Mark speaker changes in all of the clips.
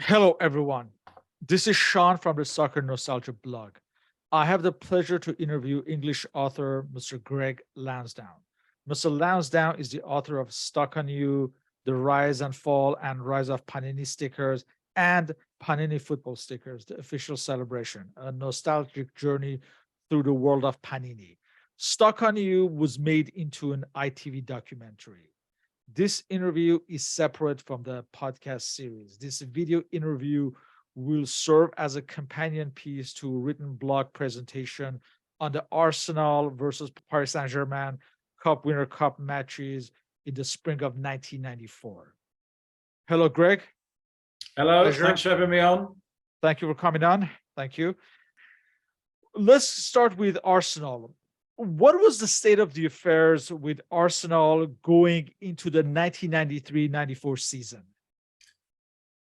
Speaker 1: Hello, everyone. This is Sean from the Soccer Nostalgia blog. I have the pleasure to interview English author Mr. Greg Lansdowne. Mr. Lansdowne is the author of Stuck on You, The Rise and Fall and Rise of Panini stickers, and Panini football stickers, the official celebration, a nostalgic journey through the world of Panini. Stuck on You was made into an ITV documentary. This interview is separate from the podcast series. This video interview will serve as a companion piece to a written blog presentation on the Arsenal versus Paris Saint-Germain Cup matches in the spring of 1994. Hello, Greg.
Speaker 2: Hello,
Speaker 1: Pleasure.
Speaker 2: thanks for having me on.
Speaker 1: Thank you for coming on. Thank you. Let's start with Arsenal. What was the state of the affairs with Arsenal going into the 1993-94 season?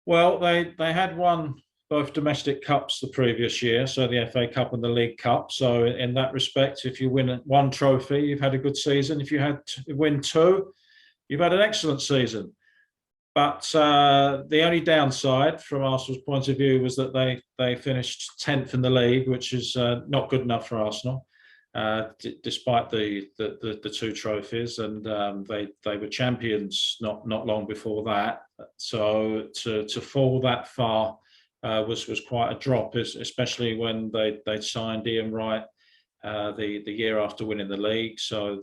Speaker 2: Well, they had won both domestic cups the previous year, so the FA Cup and the League Cup. So in that respect, if you win one trophy, you've had a good season. If you win two, you've had an excellent season. But the only downside from Arsenal's point of view was that they finished 10th in the league, which is not good enough for Arsenal. Despite the two trophies, and they were champions not long before that. So to fall that far was quite a drop, especially when they signed Ian Wright the year after winning the league. So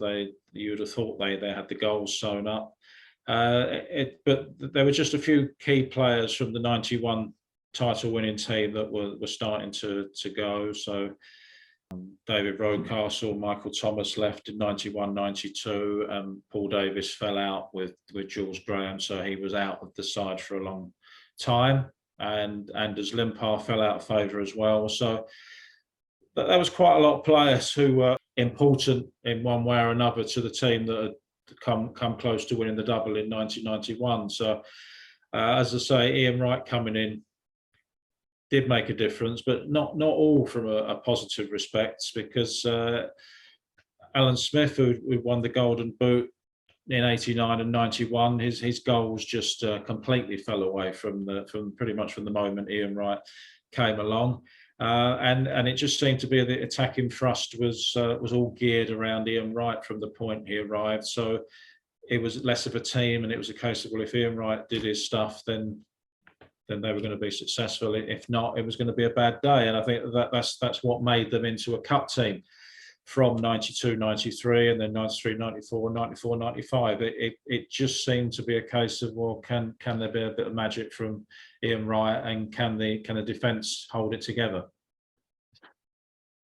Speaker 2: you would have thought they had the goals sewn up. But there were just a few key players from the '91 title-winning team that were starting to go. So David Rocastle, Michael Thomas left in '91-92, and Paul Davis fell out with Jules Graham, so he was out of the side for a long time. And Anders Limpar fell out of favour as well. So there was quite a lot of players who were important in one way or another to the team that had come close to winning the double in 1991. So as I say, Ian Wright coming in did make a difference, but not all from a positive respect, because Alan Smith, who won the Golden Boot in '89 and '91, his goals just completely fell away from pretty much from the moment Ian Wright came along, and it just seemed to be the attacking thrust was all geared around Ian Wright from the point he arrived. So it was less of a team, and it was a case of, well, if Ian Wright did his stuff, then they were going to be successful. If not, it was going to be a bad day. And I think that's what made them into a cup team from '92-93, and then '93-94, '94-95. It just seemed to be a case of, well, can there be a bit of magic from Ian Wright, and can the defence hold it together?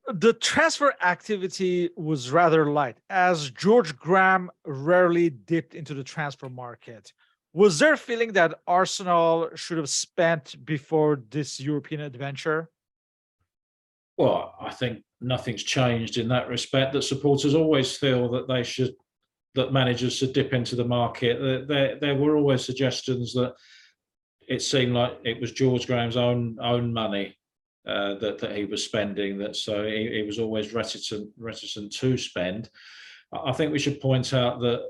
Speaker 1: The transfer activity was rather light, as George Graham rarely dipped into the transfer market. Was there a feeling that Arsenal should have spent before this European adventure?
Speaker 2: Well, I think nothing's changed in that respect. That supporters always feel that managers should dip into the market. There were always suggestions that it seemed like it was George Graham's own money that he was spending. So he was always reticent to spend. I think we should point out that,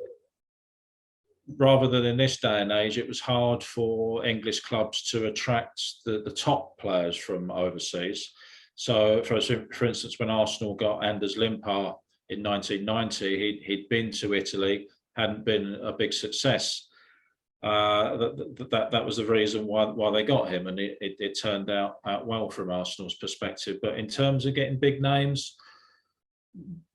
Speaker 2: rather than in this day and age, it was hard for English clubs to attract the top players from overseas. So, for instance, when Arsenal got Anders Limpar in 1990, he'd been to Italy, hadn't been a big success. That was the reason why they got him, and it turned out well from Arsenal's perspective. But in terms of getting big names,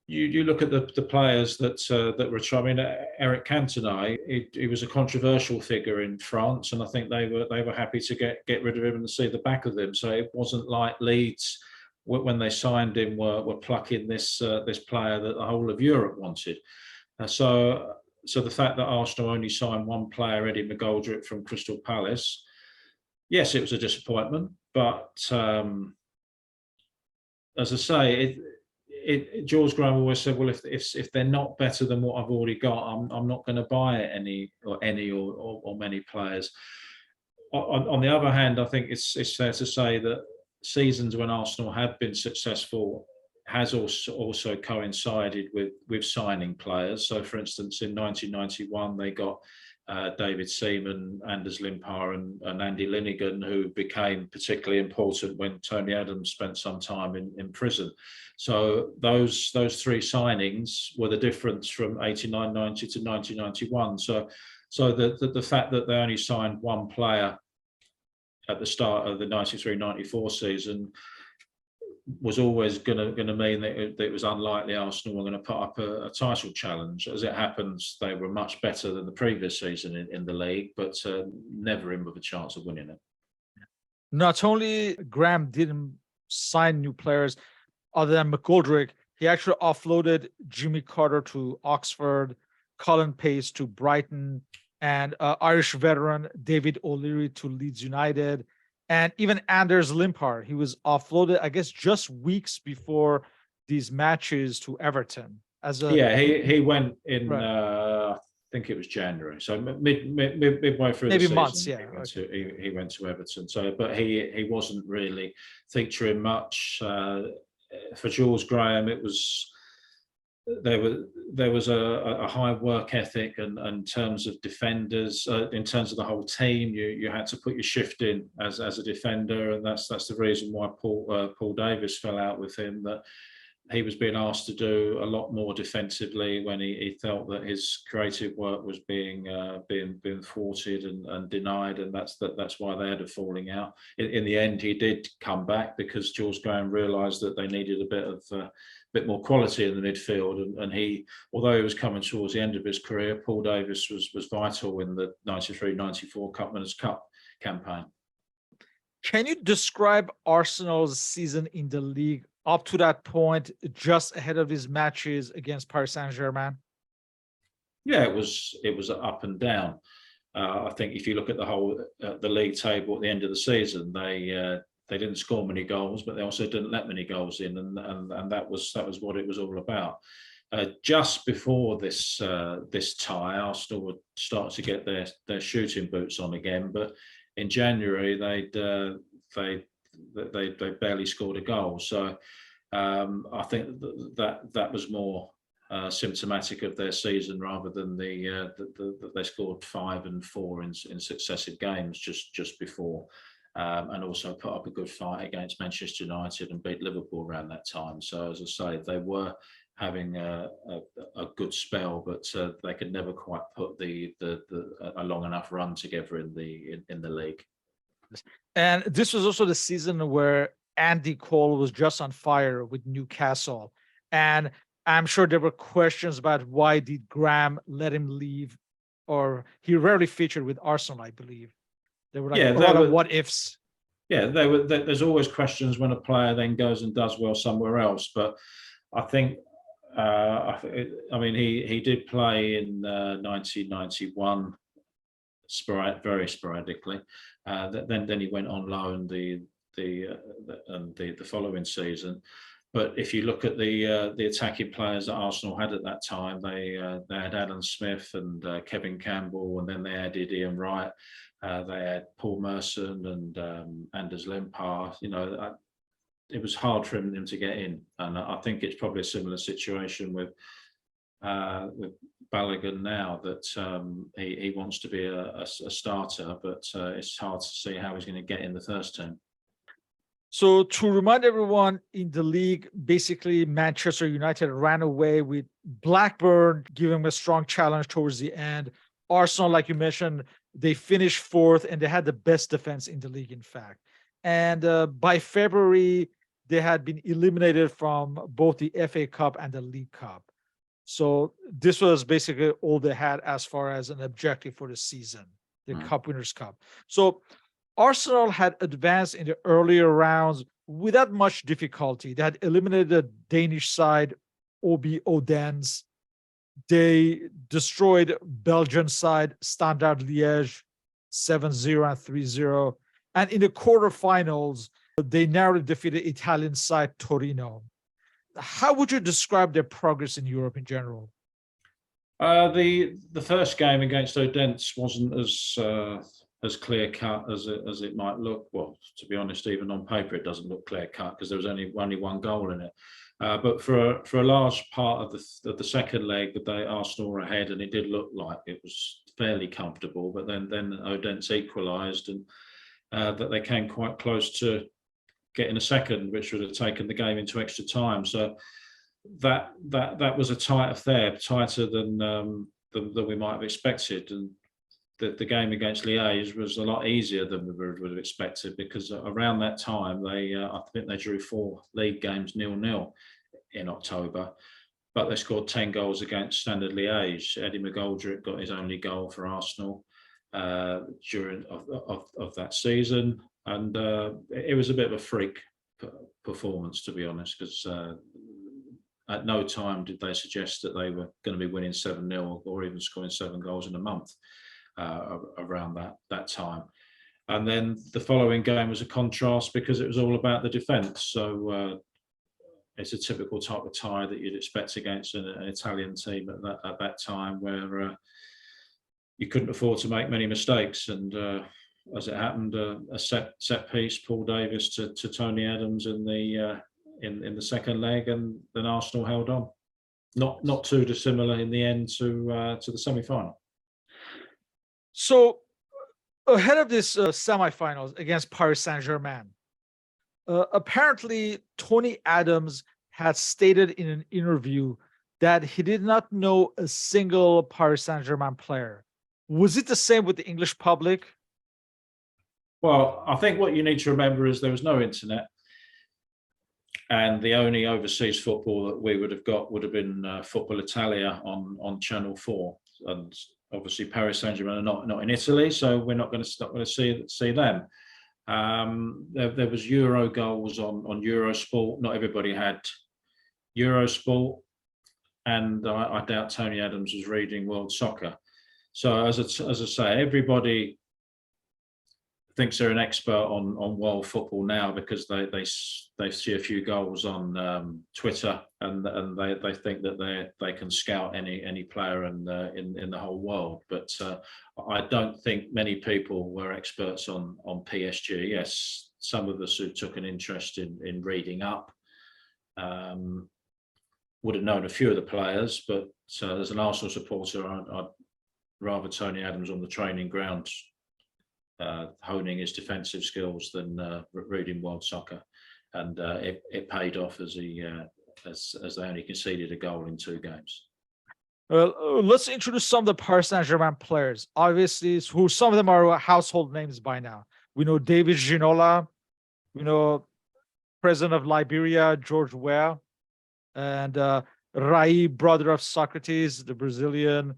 Speaker 2: you look at the players that were trying. Eric Cantona, he was a controversial figure in France, and I think they were happy to get rid of him and see the back of him. So it wasn't like Leeds, when they signed him, were plucking this player that the whole of Europe wanted. So the fact that Arsenal only signed one player, Eddie McGoldrick from Crystal Palace, yes, it was a disappointment. But as I say, George Graham always said, well, if they're not better than what I've already got, I'm not going to buy any or many players. On the other hand, I think it's fair to say that seasons when Arsenal have been successful has also coincided with signing players. So, for instance, in 1991, they got David Seaman, Anders Limpar, and Andy Linnigan, who became particularly important when Tony Adams spent some time in prison. So those three signings were the difference from 89-90 to 90-91. So the fact that they only signed one player at the start of the 93-94 season was always going to mean that it was unlikely Arsenal were going to put up a title challenge. As it happens, they were much better than the previous season in the league, but never in with a chance of winning it.
Speaker 1: Not only Graham didn't sign new players other than McGoldrick, he actually offloaded Jimmy Carter to Oxford, Colin Pace to Brighton, and Irish veteran David O'Leary to Leeds United. And even Anders Limpar, he was offloaded, I guess, just weeks before these matches to Everton.
Speaker 2: He went in.
Speaker 1: Right.
Speaker 2: I think it was January, so midway through
Speaker 1: Maybe
Speaker 2: the season.
Speaker 1: months, yeah.
Speaker 2: He went to Everton. So, but he wasn't really featuring much. For Jules Graham, it was there was a high work ethic, and in terms of defenders, in terms of the whole team, you had to put your shift in as a defender, and that's the reason why Paul Davis fell out with him. That he was being asked to do a lot more defensively when he felt that his creative work was being thwarted and denied, and that's why they had a falling out. In the end, he did come back because Jules Graham realised that they needed a bit more quality in the midfield, and he, although he was coming towards the end of his career, Paul Davis was vital in the 93-94 Cup Winners' Cup campaign.
Speaker 1: Can you describe Arsenal's season in the league up to that point, just ahead of his matches against Paris Saint-Germain?
Speaker 2: Yeah, it was up and down. I think if you look at the league table at the end of the season, they didn't score many goals, but they also didn't let many goals in, and that was what it was all about. Just before this tie, Arsenal would start to get their shooting boots on again, but in January they barely scored a goal. So I think that was more symptomatic of their season rather than that they scored 5 and 4 in successive games just before. And also put up a good fight against Manchester United and beat Liverpool around that time. So as I say, they were having a good spell, but they could never quite put a long enough run together in the league.
Speaker 1: And this was also the season where Andy Cole was just on fire with Newcastle, and I'm sure there were questions about why did Graham let him leave, or he rarely featured with Arsenal, I believe. There were a lot of what ifs.
Speaker 2: Yeah, there's always questions when a player then goes and does well somewhere else. But I think, I mean, he did play in 1991 very sporadically. Then he went on loan the following season. But if you look at the attacking players that Arsenal had at that time, they had Alan Smith and Kevin Campbell, and then they added Ian Wright. They had Paul Merson and Anders Limpar. You know, it was hard for him to get in, and I think it's probably a similar situation with Balogun now, that he wants to be a starter, but it's hard to see how he's going to get in the first team.
Speaker 1: So to remind everyone, in the league, basically Manchester United ran away with Blackburn, giving them a strong challenge towards the end. Arsenal, like you mentioned, they finished 4th and they had the best defense in the league, in fact. And by February, they had been eliminated from both the FA Cup and the League Cup. So this was basically all they had as far as an objective for the season, the Cup Winners' Cup. So Arsenal had advanced in the earlier rounds without much difficulty. They had eliminated the Danish side, OB Odense. They destroyed Belgian side, Standard Liège, 7-0 and 3-0. And in the quarterfinals, they narrowly defeated Italian side Torino. How would you describe their progress in Europe in general?
Speaker 2: The first game against Odense wasn't as clear cut as it might look. Well, to be honest, even on paper, it doesn't look clear cut because there was only one goal in it. But for a large part of the second leg, the day Arsenal were ahead, and it did look like it was fairly comfortable, but then Odense equalised, and that they came quite close to getting a second, which would have taken the game into extra time. So that was a tight affair, tighter than we might have expected. And the game against Liège was a lot easier than we would have expected, because around that time I think they drew 4 league games 0-0 in October, but they scored 10 goals against Standard Liège. Eddie McGoldrick got his only goal for Arsenal during that season, and it was a bit of a freak performance, to be honest, because at no time did they suggest that they were going to be winning 7-0 or even scoring 7 goals in a month around that time. And then the following game was a contrast, because it was all about the defence. So it's a typical type of tie that you'd expect against an Italian team at that time, where you couldn't afford to make many mistakes. And as it happened, a set piece, Paul Davis to Tony Adams in the second leg, and then Arsenal held on. Not too dissimilar in the end to the semi-final.
Speaker 1: So ahead of this semifinals against Paris Saint-Germain, apparently Tony Adams had stated in an interview that he did not know a single Paris Saint-Germain player. Was it the same with the English public?
Speaker 2: Well, I think what you need to remember is there was no internet, and the only overseas football that we would have got would have been Football Italia on Channel 4, and obviously Paris Saint-Germain are not in Italy, so we're not going to see them. There was Euro goals on Eurosport. Not everybody had Eurosport, and I doubt Tony Adams was reading World Soccer. So as I say, everybody thinks they're an expert on world football now, because they see a few goals on Twitter, and they think that they can scout any player in the whole world. But I don't think many people were experts on PSG. Yes, some of us who took an interest in reading up would have known a few of the players, but as an Arsenal supporter, I'd rather Tony Adams on the training ground honing his defensive skills than reading world soccer. And it paid off, as they only conceded a goal in 2 games.
Speaker 1: Well, let's introduce some of the Paris Saint-Germain players. Obviously, who some of them are household names by now. We know David Ginola. We know President of Liberia, George Weah, and Rai, brother of Socrates, the Brazilian.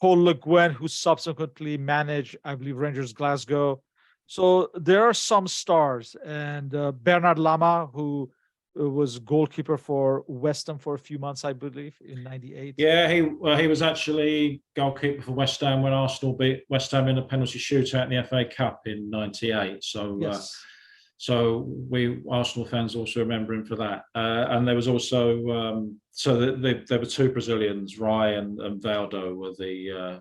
Speaker 1: Paul Le Guen, who subsequently managed, I believe, Rangers Glasgow. So there are some stars, and Bernard Lama, who was goalkeeper for West Ham for a few months, I believe, in '98.
Speaker 2: Yeah, he was actually goalkeeper for West Ham when Arsenal beat West Ham in a penalty shootout in the FA Cup in '98. So
Speaker 1: Yes.
Speaker 2: So we Arsenal fans also remember him for that. And there was also there were 2 Brazilians, Rai and Valdo,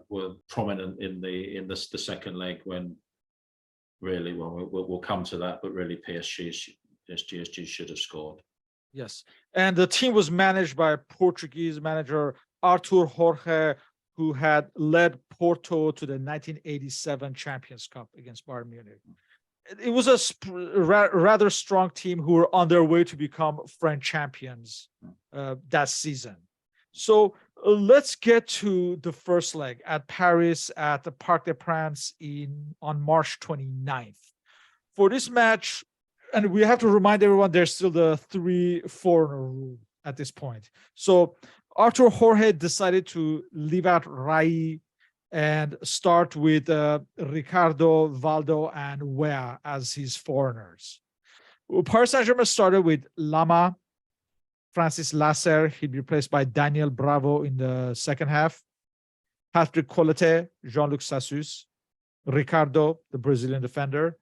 Speaker 2: were prominent in the second leg, when really, well, we'll come to that, but really PSG should have scored.
Speaker 1: Yes, and the team was managed by Portuguese manager Artur Jorge, who had led Porto to the 1987 Champions Cup against Bayern Munich. It was a rather strong team who were on their way to become French champions that season. So let's get to the first leg at Paris at the Parc des Princes on March 29th. For this match, and we have to remind everyone, there's still the 3 foreigner rule at this point. So Artur Jorge decided to leave out Rai and start with Ricardo, Valdo, and Weah as his foreigners. Paris Saint-Germain started with Lama, Francis Lasser. He'd be replaced by Daniel Bravo in the second half. Patrick Colleté, Jean-Luc Sassus, Ricardo, the Brazilian defender,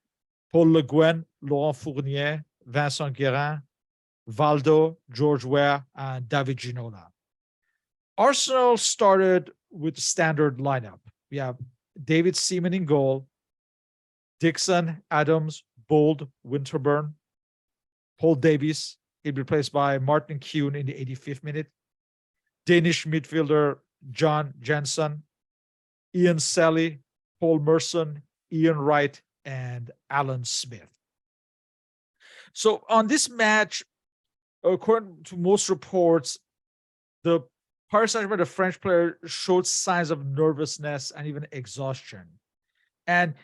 Speaker 1: Paul Le Guen, Laurent Fournier, Vincent Guérin, Valdo, George Weah, and David Ginola. Arsenal started with the standard lineup. We have David Seaman in goal, Dixon, Adams, Bold, Winterburn, Paul Davies. He'd be replaced by Martin Keown in the 85th minute. Danish midfielder John Jensen, Ian Selly, Paul Merson, Ian Wright, and Alan Smith. So on this match, according to most reports, the Paris Saint-Germain, the French player, showed signs of nervousness and even exhaustion. And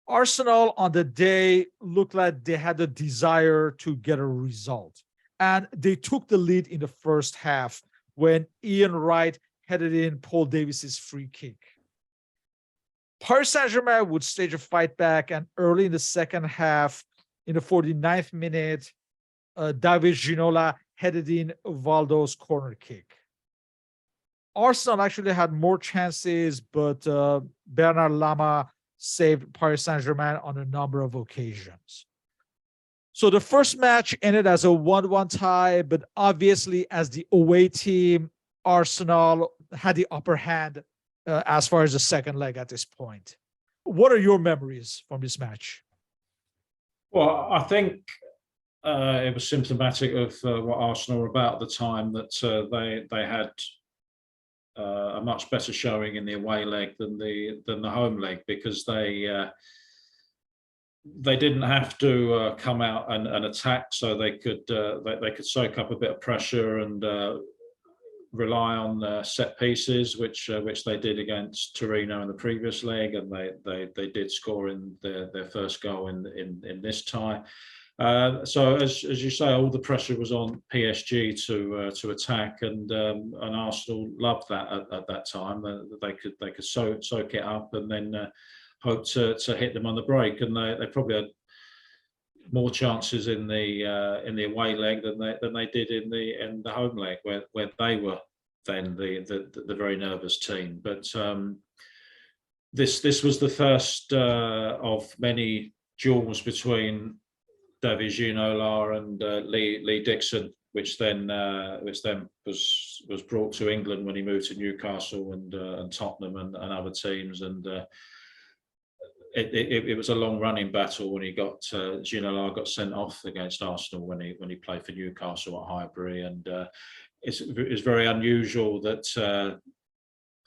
Speaker 1: Arsenal on the day looked like they had the desire to get a result. And they took the lead in the first half when Ian Wright headed in Paul Davis's free kick. Paris Saint-Germain would stage a fight back, and early in the second half, in the 49th minute, David Ginola headed in Valdo's corner kick. Arsenal actually had more chances, but Bernard Lama saved Paris Saint-Germain on a number of occasions. So the first match ended as a 1-1 tie, but obviously as the away team, Arsenal had the upper hand as far as the second leg at this point. What are your memories from this match?
Speaker 2: Well, I think it was symptomatic of what Arsenal were about at the time, that they had a much better showing in the away leg than the home leg, because they didn't have to come out and attack, so they could soak up a bit of pressure and rely on set pieces, which they did against Torino in the previous leg, and they did score in their first goal in this tie. So as you say, all the pressure was on PSG to attack, and Arsenal loved that at that time. They could soak it up and then hope to hit them on the break, and they probably had more chances in the away leg than they did in the home leg, where they were then the very nervous team. But this was the first of many duels between David Ginola and Lee Dixon, which then was brought to England when he moved to Newcastle and Tottenham and other teams, and it was a long running battle when Ginola got sent off against Arsenal when he played for Newcastle at Highbury, and it's very unusual that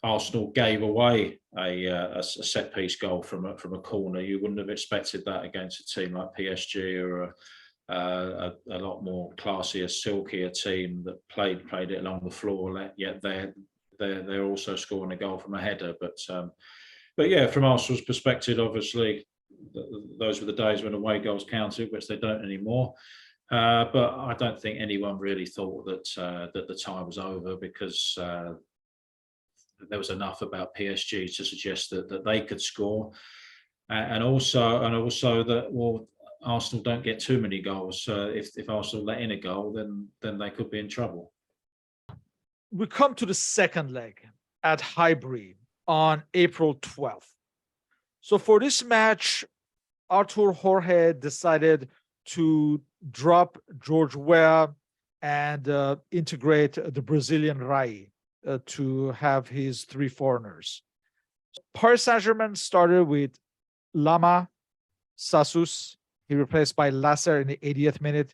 Speaker 2: Arsenal gave away a set piece goal from a corner. You wouldn't have expected that against a team like PSG, or a lot more classier, silkier team that played it along the floor. Yet they're also scoring a goal from a header. But yeah, from Arsenal's perspective, obviously those were the days when away goals counted, which they don't anymore. But I don't think anyone really thought that the tie was over, because there was enough about PSG to suggest that they could score, and also that Arsenal don't get too many goals. If Arsenal let in a goal, then they could be in trouble.
Speaker 1: We come to the second leg at Highbury on April 12th. So for this match, Artur Jorge decided to drop George Weah and integrate the Brazilian Rai to have his three foreigners. Paris Saint-Germain started with Lama, Sassus, he replaced by Lasser in the 80th minute,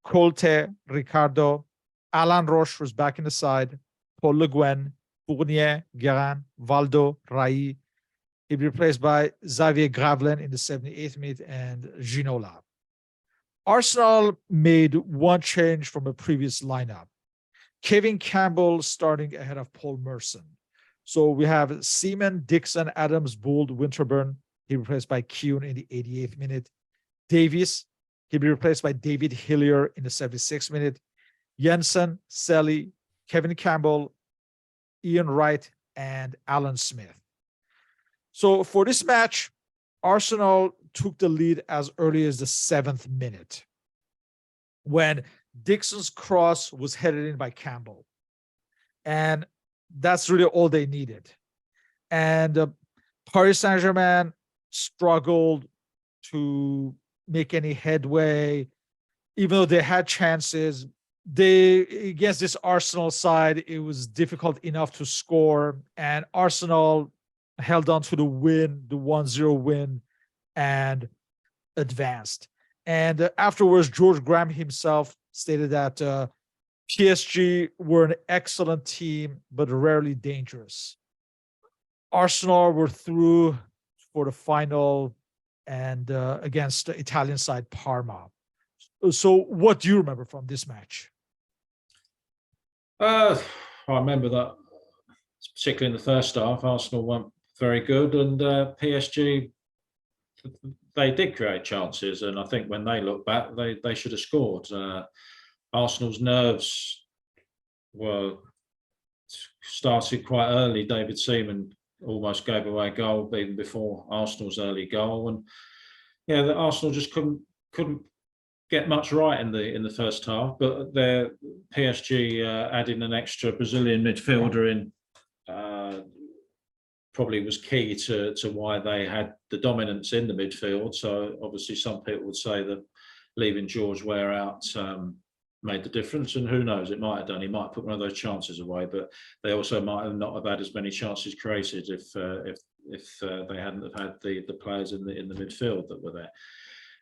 Speaker 1: Colte, Ricardo, Alan Roche was back in the side, Paul Le Guen, Fournier, Guérin, Valdo, Rai. He'd be replaced by Xavier Gravelaine in the 78th minute and Ginola. Arsenal made one change from a previous lineup. Kevin Campbell starting ahead of Paul Merson. So we have Seaman, Dixon, Adams, Bould, Winterburn. He replaced by Kuhn in the 88th minute. Davies, he'd be replaced by David Hillier in the 76th minute. Jensen, Selly, Kevin Campbell, Ian Wright, and Alan Smith. So for this match, Arsenal took the lead as early as the 7th minute, when Dixon's cross was headed in by Campbell. And that's really all they needed. And Paris Saint-Germain struggled to make any headway, even though they had chances. Against this Arsenal side, it was difficult enough to score, and Arsenal held on to the win, the 1-0 win, and advanced. And afterwards, George Graham himself stated that PSG were an excellent team, but rarely dangerous. Arsenal were through for the final and against the Italian side Parma. So, what do you remember from this match?
Speaker 2: I remember that, particularly in the first half, Arsenal weren't very good, and PSG, they did create chances, and I think when they look back, they should have scored. Arsenal's nerves were started quite early. David Seaman almost gave away a goal even before Arsenal's early goal, and yeah, the Arsenal just couldn't get much right in the first half. But their PSG adding an extra Brazilian midfielder in probably was key to why they had the dominance in the midfield. So obviously, some people would say that leaving George Weah out made the difference, and who knows, it might have done. He might have put one of those chances away, but they also might have not have had as many chances created if they hadn't have had the players in the midfield that were there.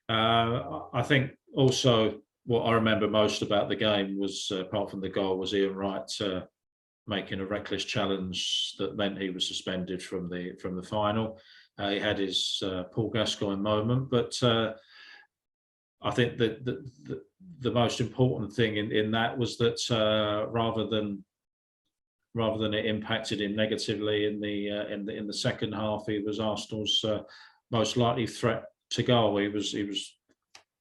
Speaker 2: I think also what I remember most about the game was, apart from the goal, was Ian Wright making a reckless challenge that meant he was suspended from the final. He had his Paul Gascoigne moment, but I think that the most important thing in that was that rather than it impacted him negatively in the second half, he was Arsenal's most likely threat to goal. He was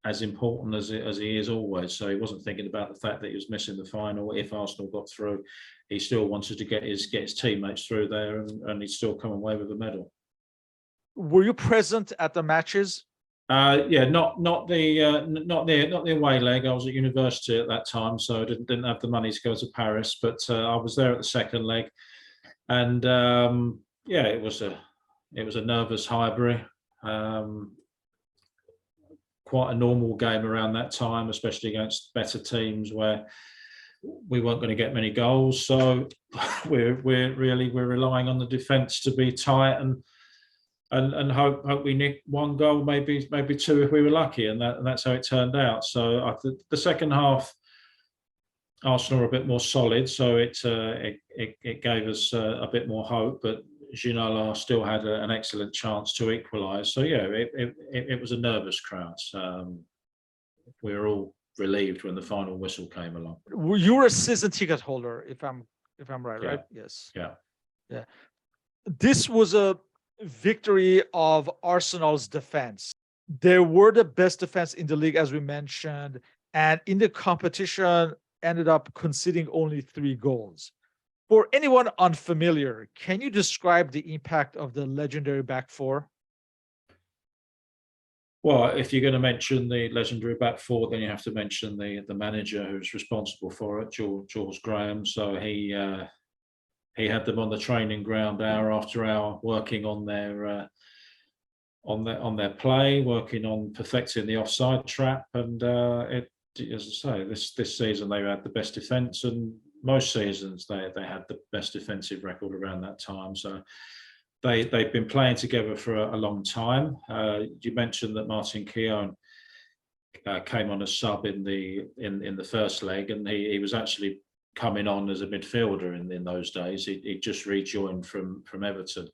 Speaker 2: as important as he is always. So he wasn't thinking about the fact that he was missing the final. If Arsenal got through, he still wanted to get his teammates through there, and he'd still come away with a medal.
Speaker 1: Were you present at the matches?
Speaker 2: Yeah, not the away leg. I was at university at that time, so I didn't have the money to go to Paris. But I was there at the second leg, and yeah, it was a nervous Highbury. Quite a normal game around that time, especially against better teams where we weren't going to get many goals. So we're relying on the defence to be tight and hope we nick one goal, maybe two if we were lucky, and that's how it turned out. So the second half, Arsenal were a bit more solid, so it gave us a bit more hope, but Ginola still had an excellent chance to equalise. So yeah, it was a nervous crowd. We were all relieved when the final whistle came along.
Speaker 1: You were a season ticket holder, if I'm right,
Speaker 2: Yeah.
Speaker 1: right? Yes.
Speaker 2: Yeah.
Speaker 1: This was a victory of Arsenal's defense. They were the best defense in the league, as we mentioned, and in the competition ended up conceding only 3 goals. For anyone unfamiliar, can you describe the impact of the legendary back four?
Speaker 2: Well, if you're going to mention the legendary back four, then you have to mention the manager who's responsible for it, George Graham. So he had them on the training ground hour after hour, working on their play, working on perfecting the offside trap, and as I say, this season they had the best defence, and most seasons they had the best defensive record around that time. So they've been playing together for a long time. You mentioned that Martin Keown came on as sub in the first leg, and he was actually coming on as a midfielder in those days. He just rejoined from Everton.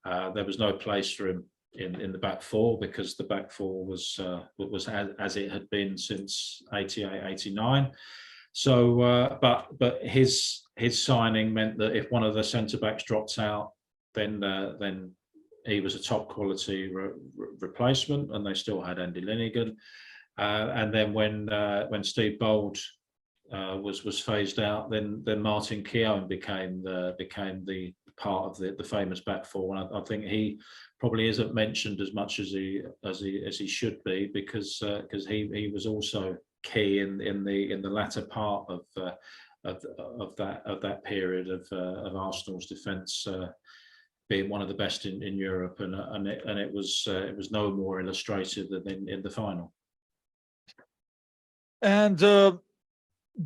Speaker 2: There was no place for him in the back four, because the back four was as it had been since 88, 89. So, but his signing meant that if one of the centre backs dropped out, then he was a top quality replacement, and they still had Andy Linnigan. And then when Steve Bold was phased out, then Martin Keown became the part of the famous back four. And I think he probably isn't mentioned as much as he should be, because he was also key in the latter part of that period of Arsenal's defence, being one of the best in Europe, and it was no more illustrative than in the final.
Speaker 1: And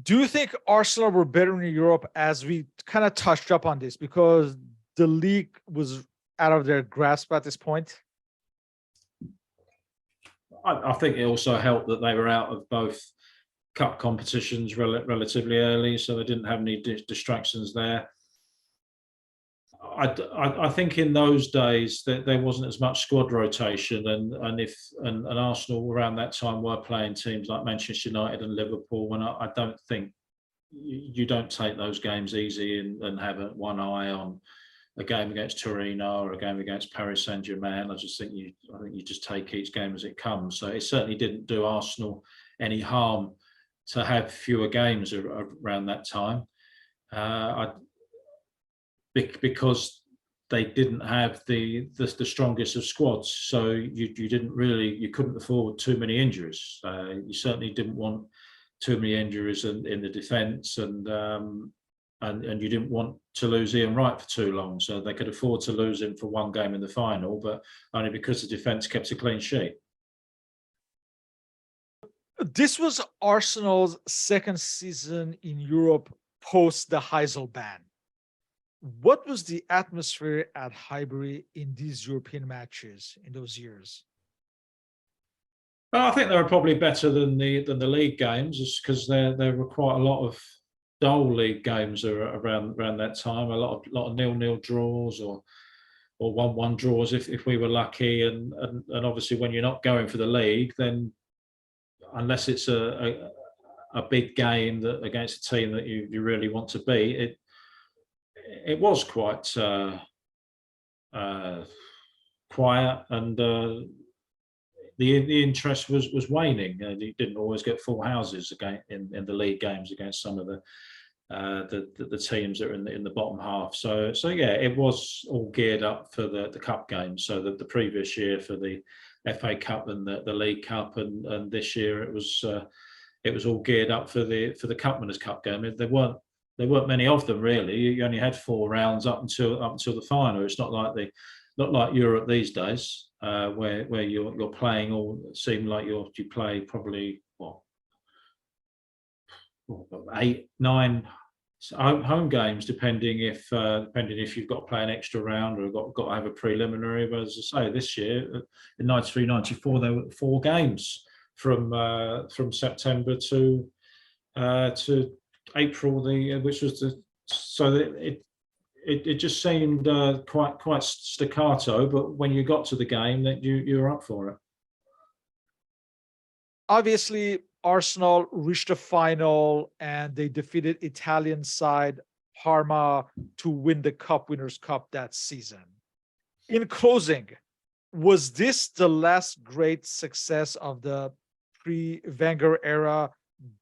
Speaker 1: do you think Arsenal were better in Europe, as we kind of touched up on this, because the league was out of their grasp at this point?
Speaker 2: I think it also helped that they were out of both cup competitions relatively early, so they didn't have any distractions there. I think in those days that there wasn't as much squad rotation, and Arsenal around that time were playing teams like Manchester United and Liverpool, and I don't think you don't take those games easy and have one eye on a game against Torino or a game against Paris Saint-Germain. I think you just take each game as it comes. So it certainly didn't do Arsenal any harm to have fewer games around that time. Because they didn't have the strongest of squads, so you couldn't afford too many injuries. You certainly didn't want too many injuries in the defence, and you didn't want to lose Ian Wright for too long, so they could afford to lose him for one game in the final, but only because the defence kept a clean sheet.
Speaker 1: This was Arsenal's second season in Europe post the Heysel ban. What was the atmosphere at Highbury in these European matches in those years?
Speaker 2: Well, I think they were probably better than the league games, just because there were quite a lot of dull league games around that time. A lot of 0-0 draws or 1-1 draws if we were lucky, and obviously when you're not going for the league, then unless it's a big game that against a team that you really want to beat, it was quite quiet, and the interest was waning. You didn't always get full houses again in the league games against some of the teams that are in the bottom half. So yeah, it was all geared up for the cup games. So that the previous year for the FA Cup and the League Cup, and this year it was all geared up for the Cup Winners' Cup game. There weren't many of them really. You only had 4 rounds up until the final. It's not like Europe these days, where you're playing all seem like you play probably 8, 9 home games, depending if you've got to play an extra round or got to have a preliminary. But as I say, this year in 93, 94, there were 4 games from September to April, which was it just seemed quite staccato. But when you got to the game, that you were up for it.
Speaker 1: Obviously, Arsenal reached a final and they defeated Italian side Parma to win the Cup Winners' Cup that season. In closing, was this the last great success of the pre-Wenger era?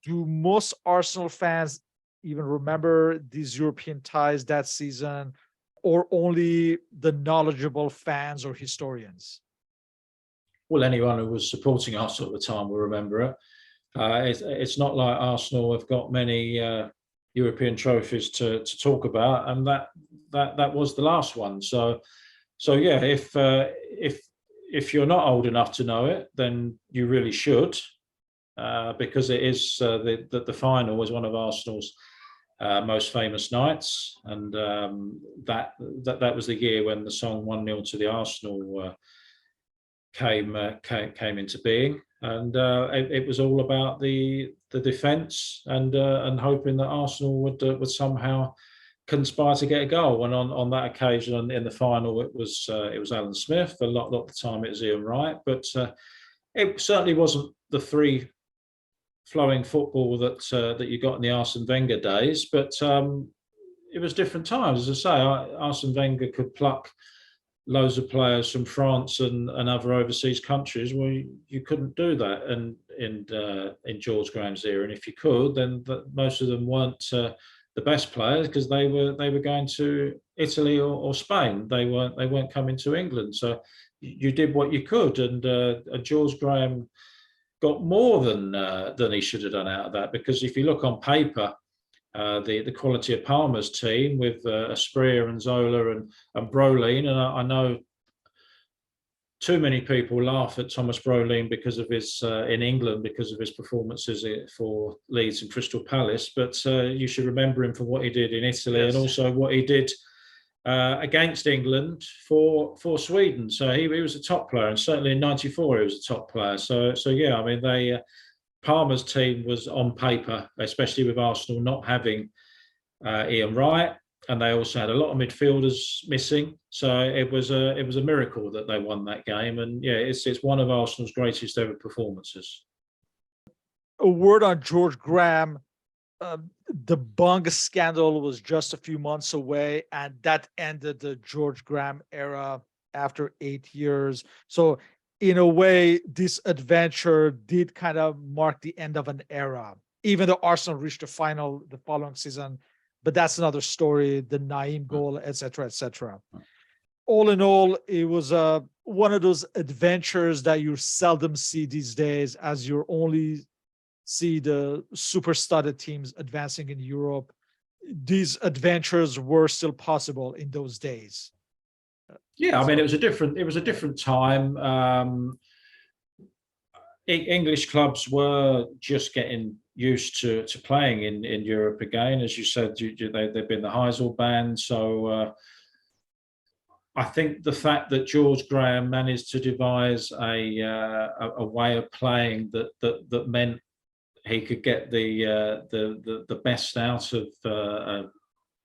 Speaker 1: Do most Arsenal fans even remember these European ties that season, or only the knowledgeable fans or historians?
Speaker 2: Well, anyone who was supporting Arsenal at the time will remember it. It's not like Arsenal have got many European trophies to talk about, and that was the last one. So yeah, if you're not old enough to know it, then you really should, because it is the final was one of Arsenal's most famous nights, and that was the year when the song 1-0 to the Arsenal came into being, and it was all about the defence and hoping that Arsenal would somehow conspire to get a goal. And on that occasion, in the final, it was Alan Smith. A lot of the time, it was Ian Wright, but it certainly wasn't the free flowing football that you got in the Arsene Wenger days. But it was different times, as I say. Arsene Wenger could pluck loads of players from France and other overseas countries. Well, you couldn't do that in George Graham's era, and if you could, then most of them weren't the best players, because they were going to Italy or Spain. They weren't coming to England. So you did what you could, and George Graham got more than he should have done out of that, because if you look on paper, the quality of Palmer's team with Asprilla and Zola and Brolin, and I know too many people laugh at Thomas Brolin because of his in England because of his performances for Leeds and Crystal Palace, but you should remember him for what he did in Italy. Yes. And also what he did against England for Sweden. So he was a top player, and certainly in '94 he was a top player. So yeah, I mean Palmer's team was on paper, especially with Arsenal not having Ian Wright and they also had a lot of midfielders missing. So it was a miracle that they won that game. And yeah, it's one of Arsenal's greatest ever performances.
Speaker 1: A word on George Graham. The Bung scandal was just a few months away, and that ended the George Graham era after 8 years. So, in a way, this adventure did kind of mark the end of an era, even though Arsenal reached the final the following season. But that's another story, the Naeem goal, etc., etc. All in all, it was one of those adventures that you seldom see these days, as you're only see the super studded teams advancing in Europe. These adventures were still possible in those days.
Speaker 2: Yeah, I mean, it was a different time. English clubs were just getting used to playing in Europe again. As you said, they've been the Heysel band. So I think the fact that George Graham managed to devise a way of playing that meant he could get the best out of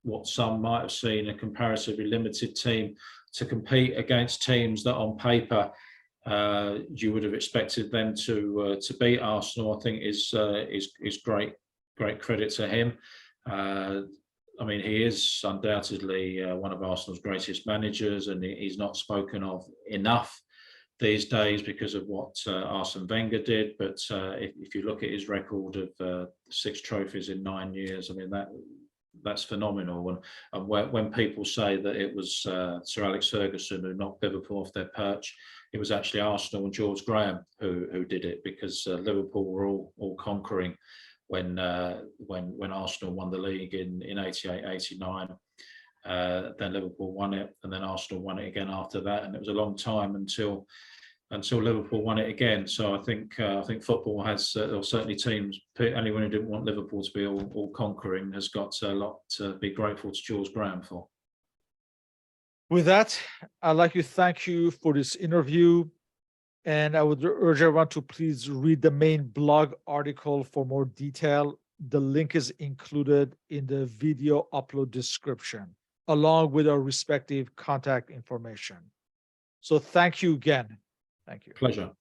Speaker 2: what some might have seen a comparatively limited team to compete against teams that on paper you would have expected them to beat Arsenal, I think is great credit to him. I mean, he is undoubtedly one of Arsenal's greatest managers, and he's not spoken of enough these days because of what Arsene Wenger did. But if you look at his record of 6 trophies in 9 years, I mean, that's phenomenal. And when people say that it was Sir Alex Ferguson who knocked Liverpool off their perch, it was actually Arsenal and George Graham who did it, because Liverpool were all conquering when Arsenal won the league in 88, 89. Then Liverpool won it, and then Arsenal won it again after that, and it was a long time until Liverpool won it again. So I think football has, or certainly teams, anyone who didn't want Liverpool to be all conquering has got a lot to be grateful to George Graham for.
Speaker 1: With that, I'd like to thank you for this interview, and I would urge everyone to please read the main blog article for more detail. The link is included in the video upload description, along with our respective contact information. So thank you again. Thank you.
Speaker 2: Pleasure.